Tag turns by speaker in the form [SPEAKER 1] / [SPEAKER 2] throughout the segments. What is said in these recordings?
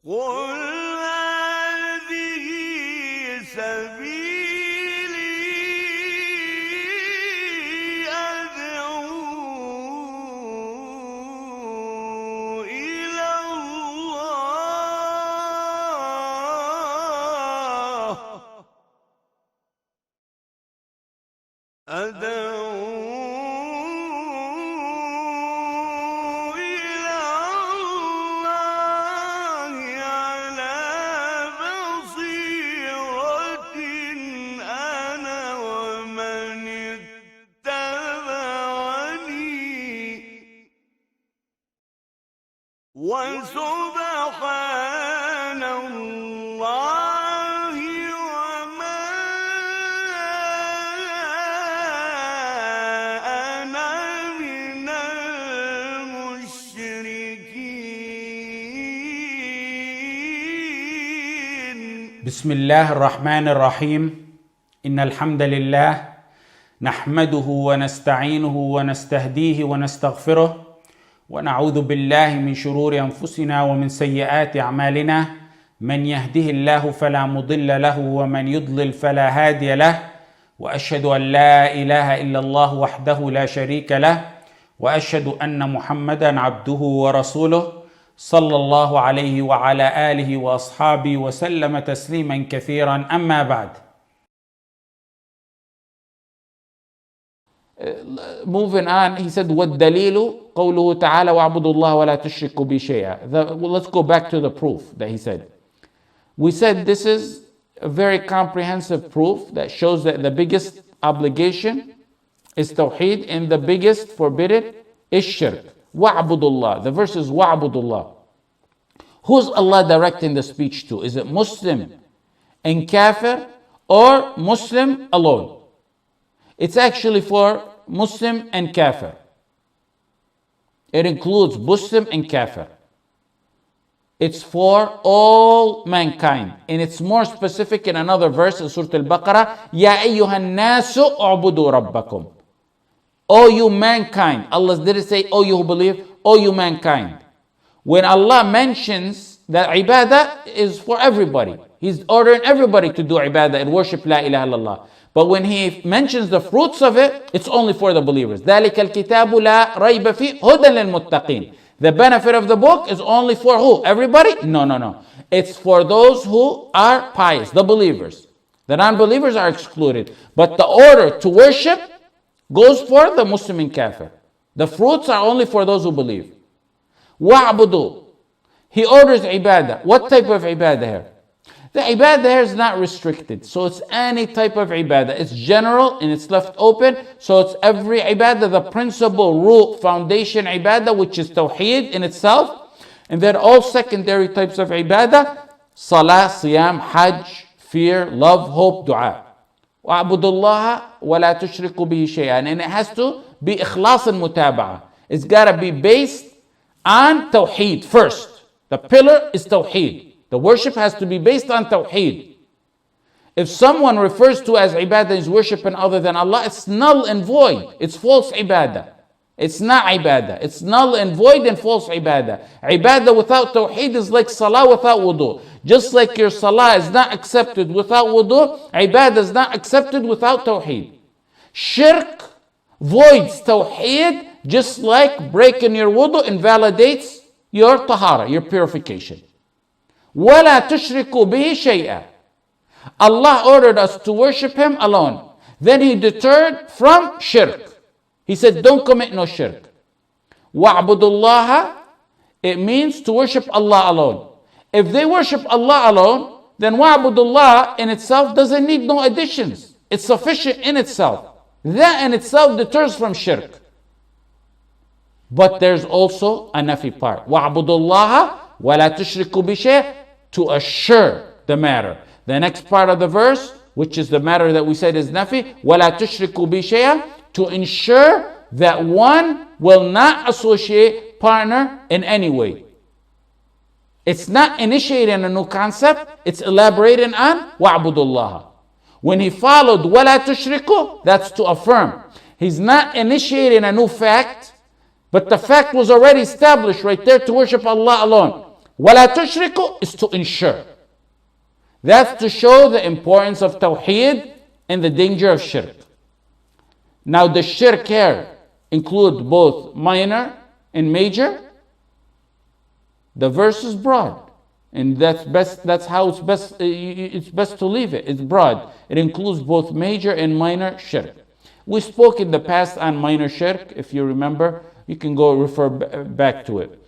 [SPEAKER 1] قل هذه سبيلي أدعو إلى الله على بصيرة أنا ومن اتبعني وسبحان الله وما أنا من المشركين.
[SPEAKER 2] بسم الله الرحمن الرحيم. إن الحمد لله نحمده ونستعينه ونستهديه ونستغفره ونعوذ بالله من شرور أنفسنا ومن سيئات أعمالنا. من يهده الله فلا مضل له ومن يضلل فلا هادي له، وأشهد أن لا إله إلا الله وحده لا شريك له، وأشهد أن محمدا عبده ورسوله صلى الله عليه وعلى آله وأصحابه وسلم تسليما كثيرا. أما بعد. Moving on, he said, وَالدَّلِيلُ قَوْلُهُ تَعَالَى وَاعْبُدُوا اللَّهَ وَلَا تُشْرِكُوا بِهِ شَيْئًا. Let's go back to the proof that he said. We said this is a very comprehensive proof that shows that the biggest obligation is Tawheed and the biggest forbidden is shirk. وَاعْبُدُوا اللَّهَ. The verse is وَاعْبُدُوا اللَّهَ. Who's Allah directing the speech to? Is it Muslim and Kafir or Muslim alone? It's actually for Muslim and Kafir. It includes Muslim and Kafir. It's for all mankind. And it's more specific in another verse in Surah Al-Baqarah. Ya ayyuhan nasu u'budu rabbakum. O you mankind. Allah didn't say, O you who believe, O you mankind. When Allah mentions that ibadah is for everybody, He's ordering everybody to do ibadah and worship La ilaha illallah. But when He mentions the fruits of it, it's only for the believers. ذَلِكَ الْكِتَابُ لَا رَيْبَ فِيهِ هُدًى لِلْمُتَّقِينَ. The benefit of the book is only for who? Everybody? No. It's for those who are pious, the believers. The non-believers are excluded. But the order to worship goes for the Muslim and Kafir. The fruits are only for those who believe. وَاعْبُدُوا. He orders ibadah. What type of ibadah here? The ibadah here is not restricted. So it's any type of ibadah. It's general and it's left open. So it's every ibadah, the principal root foundation ibadah, which is Tawheed in itself. And then all secondary types of ibadah, salah, siyam, hajj, fear, love, hope, dua. وَاعْبُدُوا اللَّهَ وَلَا تُشْرِكُوا بِهِ شَيْئًا. And it has to be ikhlas and mutaba'ah. It's got to be based on Tawheed first. The pillar is Tawheed. The worship has to be based on Tawheed. If someone refers to as ibadah is worshiping other than Allah, it's null and void. It's false ibadah. It's not ibadah. It's null and void and false ibadah. Ibadah without Tawheed is like salah without wudu. Just like your salah is not accepted without wudu, ibadah is not accepted without Tawheed. Shirk voids Tawheed, just like breaking your wudu invalidates your tahara, your purification. وَلَا تُشْرِكُوا بِهِ شَيْئًا. Allah ordered us to worship Him alone. Then He deterred from shirk. He said, don't commit no shirk. وَاعْبُدُوا اللَّهَ. It means to worship Allah alone. If they worship Allah alone, then وَاعْبُدُوا اللَّهَ in itself doesn't need no additions. It's sufficient in itself. That in itself deters from shirk. But there's also a nafi part. وَاعْبُدُوا اللَّهَ وَلَا تُشْرِكُوا بِشَيْءٍ. To assure the matter. The next part of the verse, which is the matter that we said is nafi, وَلَا تُشْرِكُوا بِشَيْءٍ. To ensure that one will not associate partner in any way. It's not initiating a new concept, it's elaborating on وَاعْبُدُوا اللَّهَ. When he followed وَلَا تُشْرِكُوا, that's to affirm. He's not initiating a new fact, but the fact was already established right there to worship Allah alone. وَلَا تُشْرِكُ is to ensure. That's to show the importance of Tawheed and the danger of shirk. Now the shirk here include both minor and major. The verse is broad, and that's how it's best to leave it. It's broad. It includes both major and minor shirk. We spoke in the past on minor shirk. If you remember, you can go refer back to it.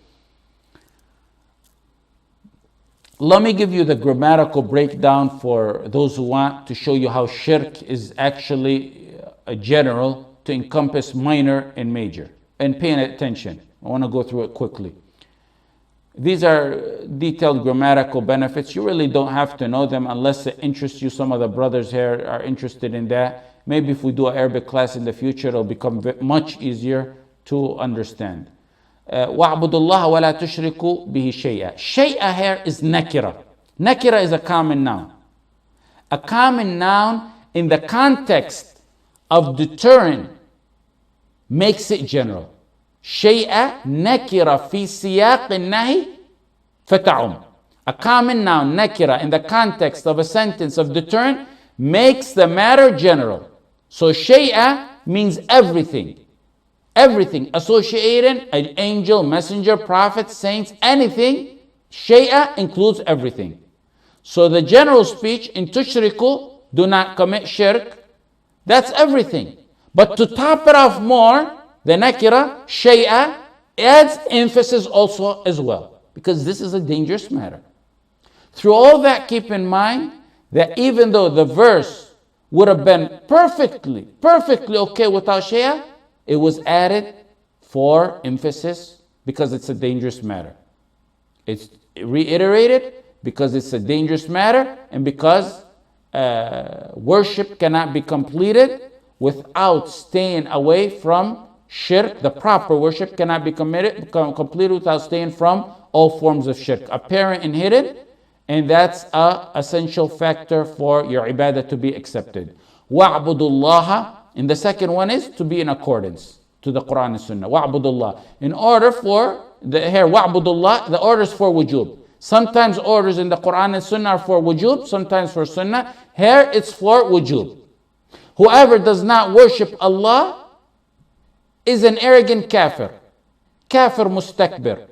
[SPEAKER 2] Let me give you the grammatical breakdown for those who want to show you how shirk is actually a general to encompass minor and major. And paying attention. I want to go through it quickly. These are detailed grammatical benefits. You really don't have to know them unless it interests you. Some of the brothers here are interested in that. Maybe if we do an Arabic class in the future, it'll become much easier to understand. وَاعْبُدُوا اللَّهَ وَلَا تُشْرِكُوا بِهِ شَيْئًا. Shay'a here is nakira. Nakira is a common noun. A common noun in the context of deterring makes it general. شيء نكرة في سياق النهي فتعم. A common noun, nakira, in the context of a sentence of deterrent makes the matter general. So shay'a means everything. Everything associated, an angel, messenger, prophet, saints, anything. Shay'a includes everything. So the general speech in tushriku, do not commit shirk, that's everything. But to top it off more, the nakira, shay'a, adds emphasis also as well. Because this is a dangerous matter. Through all that, keep in mind that even though the verse would have been perfectly okay without shay'a, it was added for emphasis because it's a dangerous matter. It's reiterated because it's a dangerous matter and because worship cannot be completed without staying away from shirk. The proper worship cannot be completed without staying from all forms of shirk, apparent and hidden, and that's an essential factor for your ibadah to be accepted. وَاعْبُدُوا اللَّهَ. And the second one is to be in accordance to the Quran and Sunnah. وَاعْبُدُوا اللَّهَ. In order for here, وَاعْبُدُوا اللَّهَ, the order is for wujub. Sometimes orders in the Quran and Sunnah are for wujub, sometimes for Sunnah. Here it's for wujub. Whoever does not worship Allah is an arrogant kafir. Kafir mustakbir.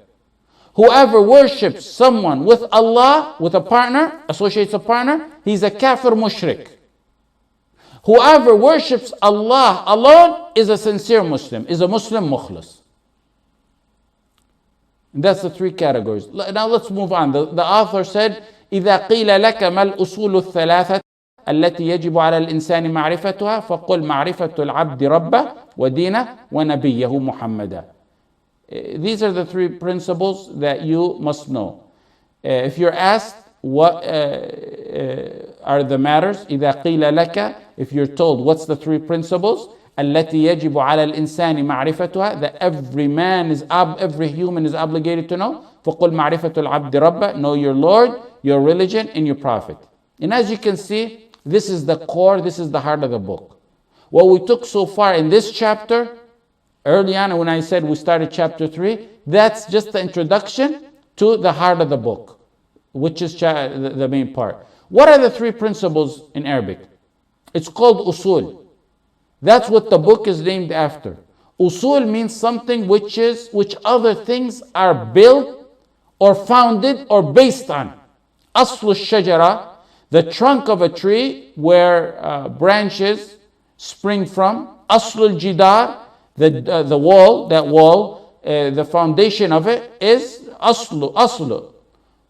[SPEAKER 2] Whoever worships someone with Allah, with a partner, associates a partner, he's a kafir mushrik. Whoever worships Allah alone is a sincere Muslim, is a Muslim mukhlis. And that's the three categories. Now let's move on. The author said, إِذَا قِيلَ لَكَ مَا الْأُصُولُ الثَّلَاثَةِ التي يجب على الإنسان معرفتها فقل معرفة العبد ربه ودينه ونبيه محمدا. These are the three principles that you must know. If you're asked what are the matters, إذا قيل لك, if you're told what's the three principles, التي يجب على الإنسان معرفتها, that every human is obligated to know, فقل معرفة العبد ربه, know your Lord, your religion, and your prophet. And as you can see, this is the core, this is the heart of the book. What we took so far in this chapter, early on when I said we started chapter 3, that's just the introduction to the heart of the book, which is the main part. What are the three principles in Arabic? It's called usul. That's what the book is named after. Usul means something which other things are built or founded or based on. Aslu shajara, the trunk of a tree where branches spring from. Aslul jidar, the wall, the foundation of it is aslu.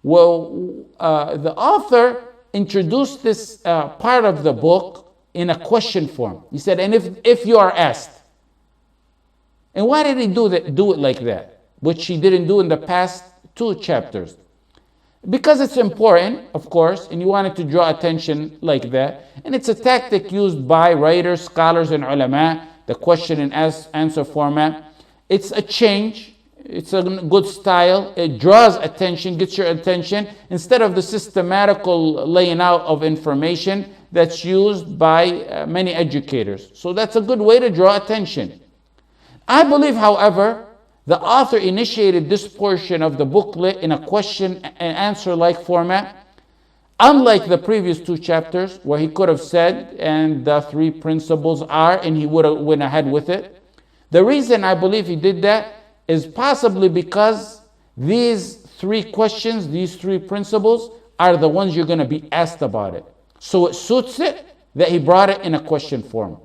[SPEAKER 2] Well, the author introduced this part of the book in a question form. He said, and if you are asked. And why did he do it like that? Which he didn't do in the past 2 chapters. Because it's important, of course, and you wanted to draw attention like that. And it's a tactic used by writers, scholars, and ulama, the question and answer format. It's a change. It's a good style. It draws attention, gets your attention, instead of the systematical laying out of information that's used by many educators. So that's a good way to draw attention. I believe, however, The author initiated this portion of the booklet in a question and answer like format, unlike the previous 2 chapters where he could have said, and the 3 principles are, and he would have went ahead with it. The reason I believe he did that is possibly because these 3 questions, these 3 principles, are the ones you're going to be asked about it. So it suits it that he brought it in a question form.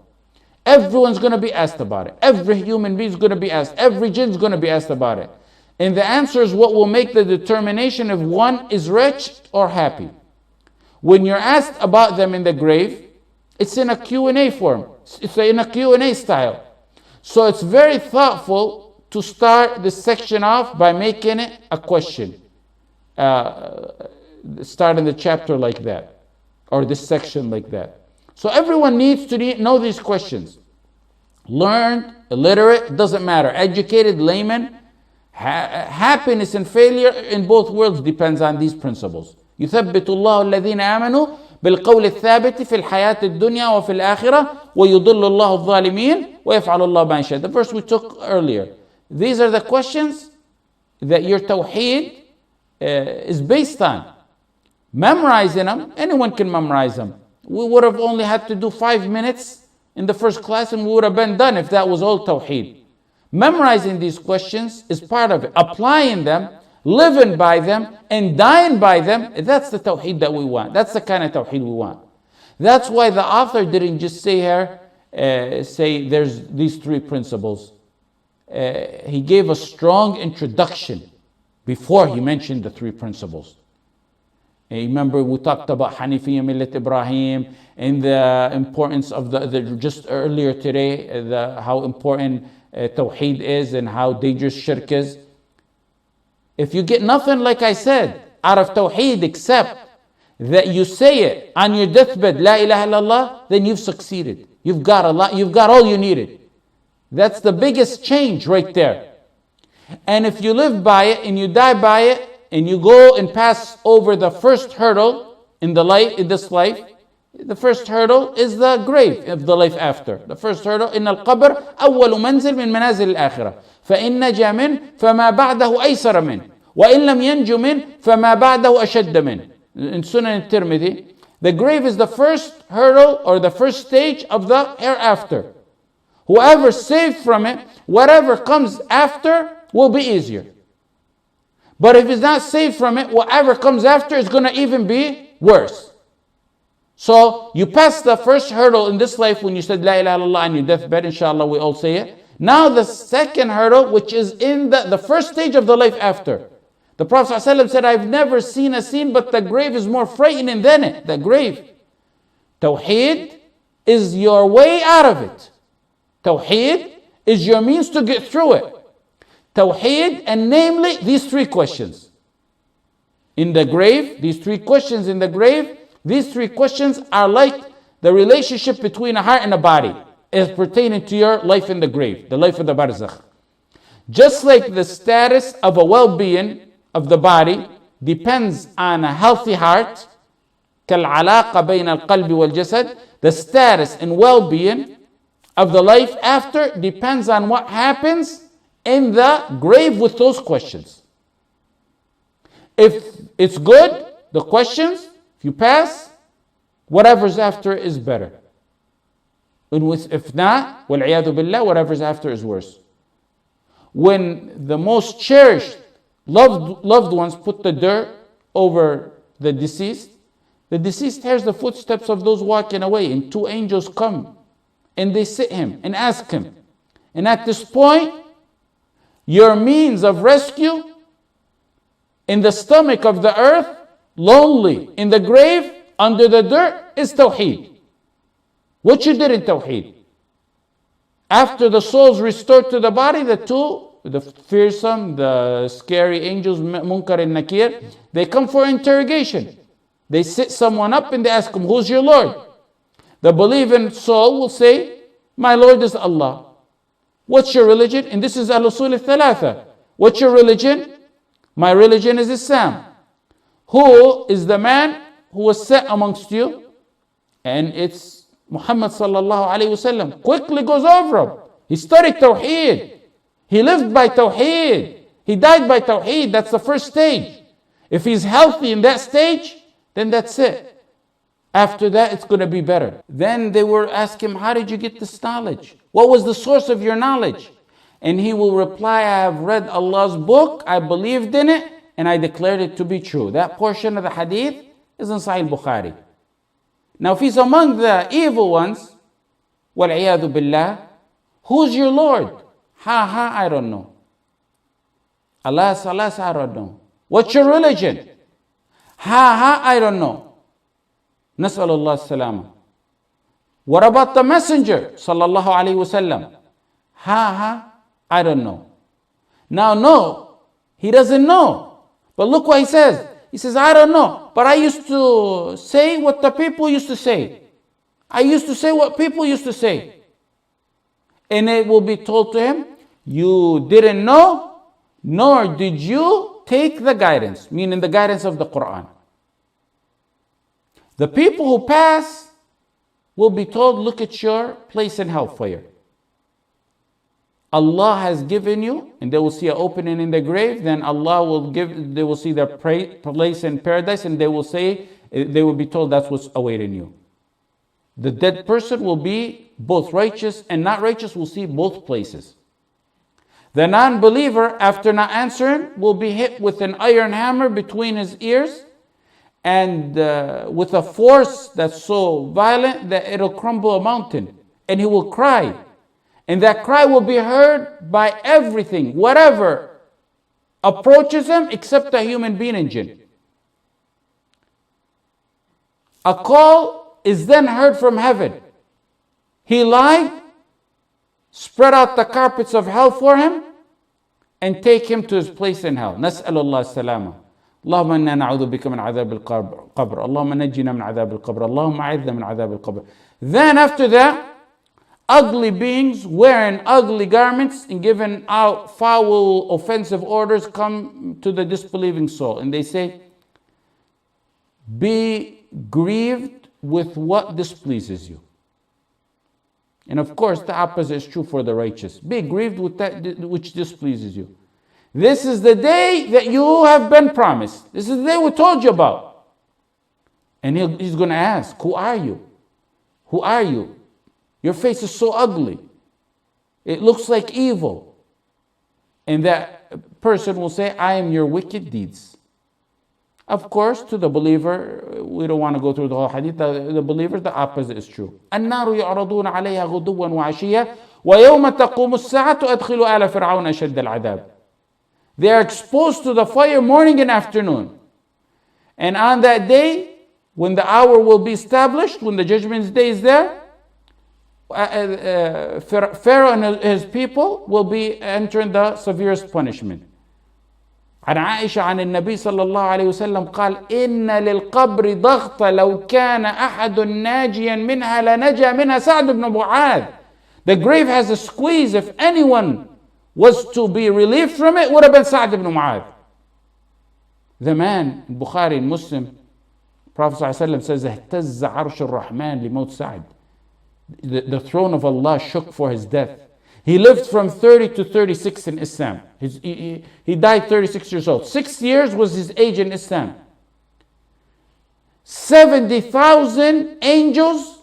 [SPEAKER 2] Everyone's going to be asked about it. Every human being is going to be asked. Every jinn is going to be asked about it. And the answer is what will make the determination if one is rich or happy. When you're asked about them in the grave, it's in a Q&A form. It's in a Q&A style. So it's very thoughtful to start this section off by making it a question. Starting the chapter like that, or this section like that. So everyone needs to know these questions. Learned, illiterate, doesn't matter. Educated, layman. Happiness and failure in both worlds depends on these principles. يثبت الله الذين آمنوا بالقول الثابت في الحياة الدنيا وفي الآخرة ويضل الله الظالمين ويفعل الله ما يشاء. The verse we took earlier. These are the questions that your Tawheed is based on. Memorizing them, anyone can memorize them. We would have only had to do 5 minutes in the first class and we would have been done if that was all Tawheed. Memorizing these questions is part of it. Applying them, living by them, and dying by them, that's the Tawheed that we want. That's the kind of Tawheed we want. That's why the author didn't just say here, say there's these 3 principles. He gave a strong introduction before he mentioned the 3 principles. Remember we talked about Hanifiyya Millat Ibrahim and the importance of the just earlier today, how important Tawheed is and how dangerous Shirk is. If you get nothing, like I said, out of Tawheed except that you say it on your deathbed, La ilaha illallah, then you've succeeded. You've got a lot, you've got all you needed. That's the biggest change right there. And if you live by it and you die by it, and you go and pass over the first hurdle in this life, the first hurdle is the grave of the life after. The first hurdle, إن القبر أول منزل من منازل الآخرة فإن نجا منه فما بعده أيسر منه وإن لم ينجو منه فما بعده أشد منه. In Sunan al-Tirmidhi, the grave is the first hurdle or the first stage of the hereafter. Whoever saved from it, whatever comes after will be easier. But if he's not saved from it, whatever comes after is going to even be worse. So you pass the first hurdle in this life when you said La ilaha illallah on your deathbed, inshallah we all say it. Now the second hurdle, which is in the first stage of the life after. The Prophet ﷺ said, I've never seen a scene, but the grave is more frightening than it. The grave. Tawheed is your way out of it. Tawheed is your means to get through it. Tawheed, and namely these 3 questions. In the grave, these 3 questions in the grave, these 3 questions are like the relationship between a heart and a body as pertaining to your life in the grave, the life of the barzakh. Just like the status of a well-being of the body depends on a healthy heart, كالعلاقة بين القلب والجسد, the status and well-being of the life after depends on what happens in the grave with those questions. If it's good, the questions, if you pass, whatever's after is better. And if not, وَالْعِيَاذُ بِاللَّهِ, whatever's after is worse. When the most cherished, loved ones put the dirt over the deceased hears the footsteps of those walking away, and 2 angels come and they sit him and ask him. And at this point, your means of rescue in the stomach of the earth, lonely, in the grave, under the dirt, is Tawheed. What you did in Tawheed. After the soul's restored to the body, the fearsome, the scary angels, Munkar and Nakir, they come for interrogation. They sit someone up and they ask him, who's your Lord? The believing soul will say, my Lord is Allah. What's your religion? And this is Usoor At-Thalaatha. What's your religion? My religion is Islam. Who is the man who was set amongst you? And it's Muhammad sallallahu alayhi wasallam. Quickly goes over him. He studied Tawheed. He lived by Tawheed. He died by Tawheed. That's the first stage. If he's healthy in that stage, then that's it. After that, it's going to be better. Then they will ask him, how did you get this knowledge? What was the source of your knowledge? And he will reply, I have read Allah's book, I believed in it, and I declared it to be true. That portion of the hadith is in Sahih Bukhari. Now, if he's among the evil ones, وَالْعِيَاذُ بِاللَّهِ, who's your Lord? I don't know. Allah, I don't know. What's your religion? I don't know. نسأل الله السلامة. What about the messenger? Sallallahu alayhi wasallam. I don't know. Now, no, he doesn't know. But look what he says. He says, I don't know. But I used to say what the people used to say. I used to say what people used to say. And it will be told to him, you didn't know, nor did you take the guidance, meaning the guidance of the Quran. The people who pass will be told, look at your place in hellfire. Allah has given you, and they will see an opening in the grave, then Allah will they will see their place in paradise, and they will be told that's what's awaiting you. The dead person will be both righteous and not righteous, will see both places. The non-believer, after not answering, will be hit with an iron hammer between his ears, and with a force that's so violent that it'll crumble a mountain, and he will cry. And that cry will be heard by everything, whatever approaches him, except a human being and jinn. A call is then heard from heaven. He lied, spread out the carpets of hell for him, and take him to his place in hell. نسأل الله السلامة. اللهم إنا نعوذ بك من عذاب القبر. اللهم نجنا من عذاب القبر. اللهم أعذنا من عذاب القبر. Then after that, ugly beings wearing ugly garments and giving out foul, offensive orders come to the disbelieving soul. And they say, be grieved with what displeases you. And of course, the opposite is true for the righteous. Be grieved with that which displeases you. This is the day that you have been promised. This is the day we told you about. And he's going to ask, who are you? Who are you? Your face is so ugly. It looks like evil. And that person will say, I am your wicked deeds. Of course, to the believer, we don't want to go through the whole hadith. The believer, the opposite is true. النار يعرضون عليها غدوا وعشيا ويوم تقوم الساعة أدخلوا آل فرعون أشد العذاب. They are exposed to the fire morning and afternoon. And on that day, when the hour will be established, when the judgment day is there, Pharaoh and his people will be entering the severest punishment. عن عائشة عن النبي صلى الله عليه وسلم قال إن للقبر ضغط لو كان أحد ناجيا منها لنجا منها سعد بن معاذ. The grave has a squeeze. If anyone was to be relieved from it, would have been Sa'd ibn Mu'adh. The man, in Bukhari and Muslim, Prophet ﷺ says, اهتز عرش الرحمن لموت سعد. The throne of Allah shook for his death. He lived from 30 to 36 in Islam. He died 36 years old. 6 years was his age in Islam. 70,000 angels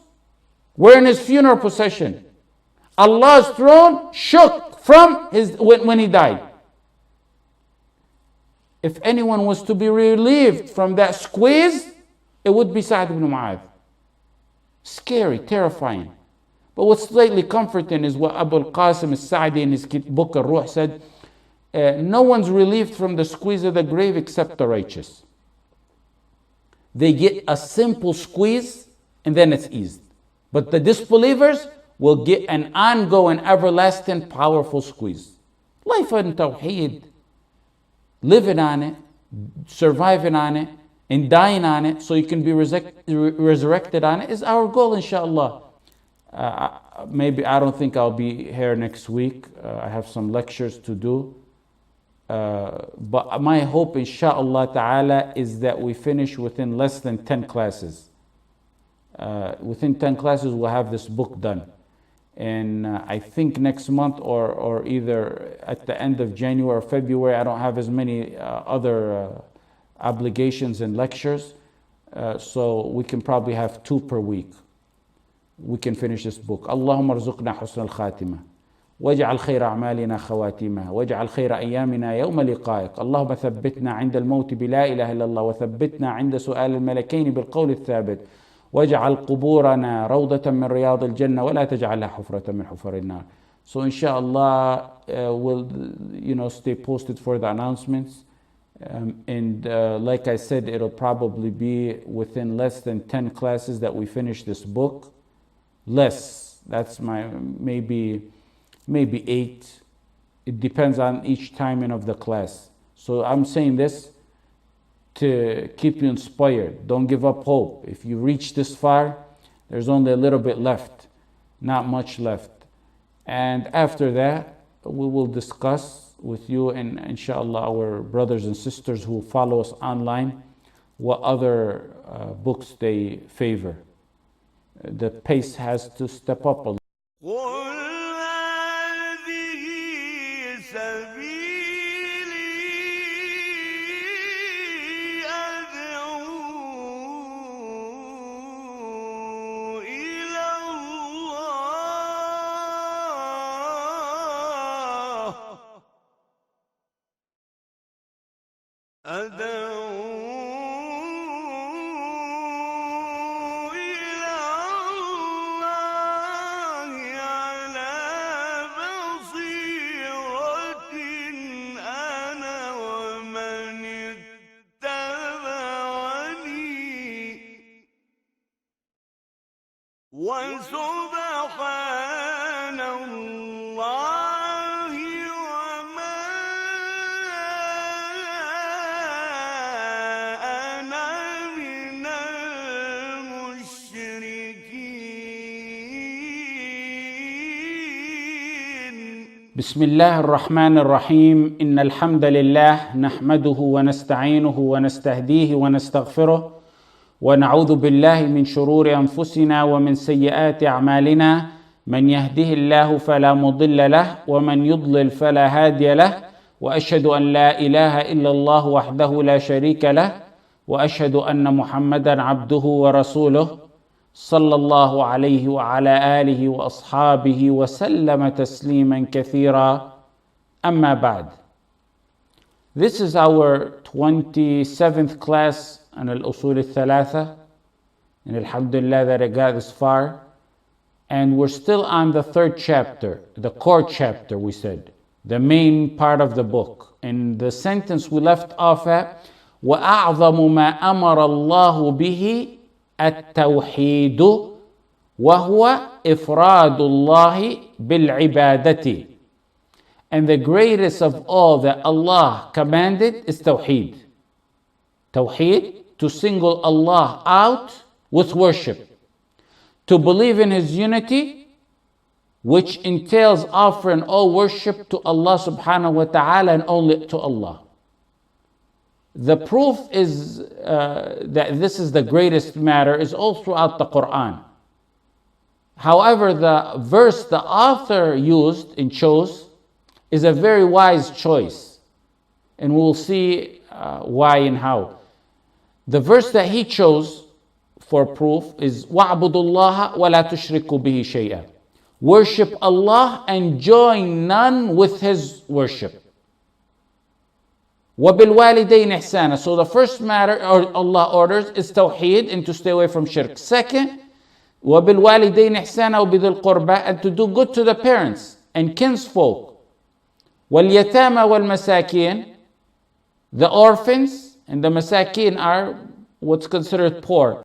[SPEAKER 2] were in his funeral procession. Allah's throne shook from when he died. If anyone was to be relieved from that squeeze, it would be Sa'd ibn Mu'adh. Scary, terrifying. But what's slightly comforting is what Abu al-Qasim al-Sa'di in his book Al-Ruh said, no one's relieved from the squeeze of the grave except the righteous. They get a simple squeeze and then it's eased. But the disbelievers will get an ongoing, everlasting, powerful squeeze. Life on Tawheed, living on it, surviving on it, and dying on it so you can be resurrected on it is our goal, inshallah. Maybe I don't think I'll be here next week. I have some lectures to do. But my hope, inshallah ta'ala, is that we finish within less than 10 classes. Within 10 classes, we'll have this book done. And I think next month or either at the end of January or February. I don't have as many other obligations and lectures, so we can probably have 2 per week. We can finish this book. Allahumma arzuqna husn al-khatimah واجعل خير أعمالنا خواتيمها واجعل خير أيامنا يوم لقائك اللهم ثبتنا عند الموت بلا إله إلا الله وثبتنا عند سؤال الملكين بالقول الثابت واجعل قبورنا روضة من رياض الجنة ولا تجعلها حفرة من حفر النار. So inshallah we'll stay posted for the announcements, and like I said, it'll probably be within less than 10 classes that we finish this book. Less, that's my maybe 8. It depends on each timing of the class. So I'm saying this to keep you inspired. Don't give up hope. If you reach this far, there's only a little bit left, not much left. And after that, we will discuss with you and inshallah our brothers and sisters who follow us online what other books they favor. The pace has to step up a little.
[SPEAKER 1] وسبحان الله وما أنا من المشركين.
[SPEAKER 2] بسم الله الرحمن الرحيم. إن الحمد لله نحمده ونستعينه ونستهديه ونستغفره ونعوذ بالله من شرور أنفسنا ومن سيئات أعمالنا من يهده الله فلا مضل له ومن يضلل فلا هادي له وأشهد أن لا إله إلا الله وحده لا شريك له وأشهد أن محمدا عبده ورسوله صلى الله عليه وعلى آله وأصحابه وسلم تسليما كثيرا. أما بعد. This is our 27th class on Usoor At-Thalaatha, and alhamdulillah that I got this far. And we're still on the 3rd chapter, the core chapter, we said, the main part of the book. And the sentence we left off at, وَأَعْظَمُ مَا أَمَرَ اللَّهُ بِهِ التَّوْحِيدُ وَهُوَ إِفْرَادُ اللَّهِ بِالْعِبَادَةِ. And the greatest of all that Allah commanded is Tawheed. Tawheed, to single Allah out with worship. To believe in His unity, which entails offering all worship to Allah subhanahu wa ta'ala and only to Allah. The proof is that this is the greatest matter is all throughout the Quran. However, the verse the author used and chose is a very wise choice. And we'll see why and how. The verse that he chose for proof is وَاعْبُدُوا اللَّهَ وَلَا تُشْرِكُوا بِهِ شَيْئًا. Worship Allah and join none with His worship. وَبِالْوَالِدَيْنِ إِحْسَانًا. So the first matter Allah orders is Tawheed and to stay away from shirk. Second, وَبِالْوَالِدَيْنِ إِحْسَانًا وَبِذِي الْقُرْبَى, and to do good to the parents and kinsfolk. وَالْيَتَامَى وَالْمَسَاكِينَ. The orphans and the masakin are what's considered poor.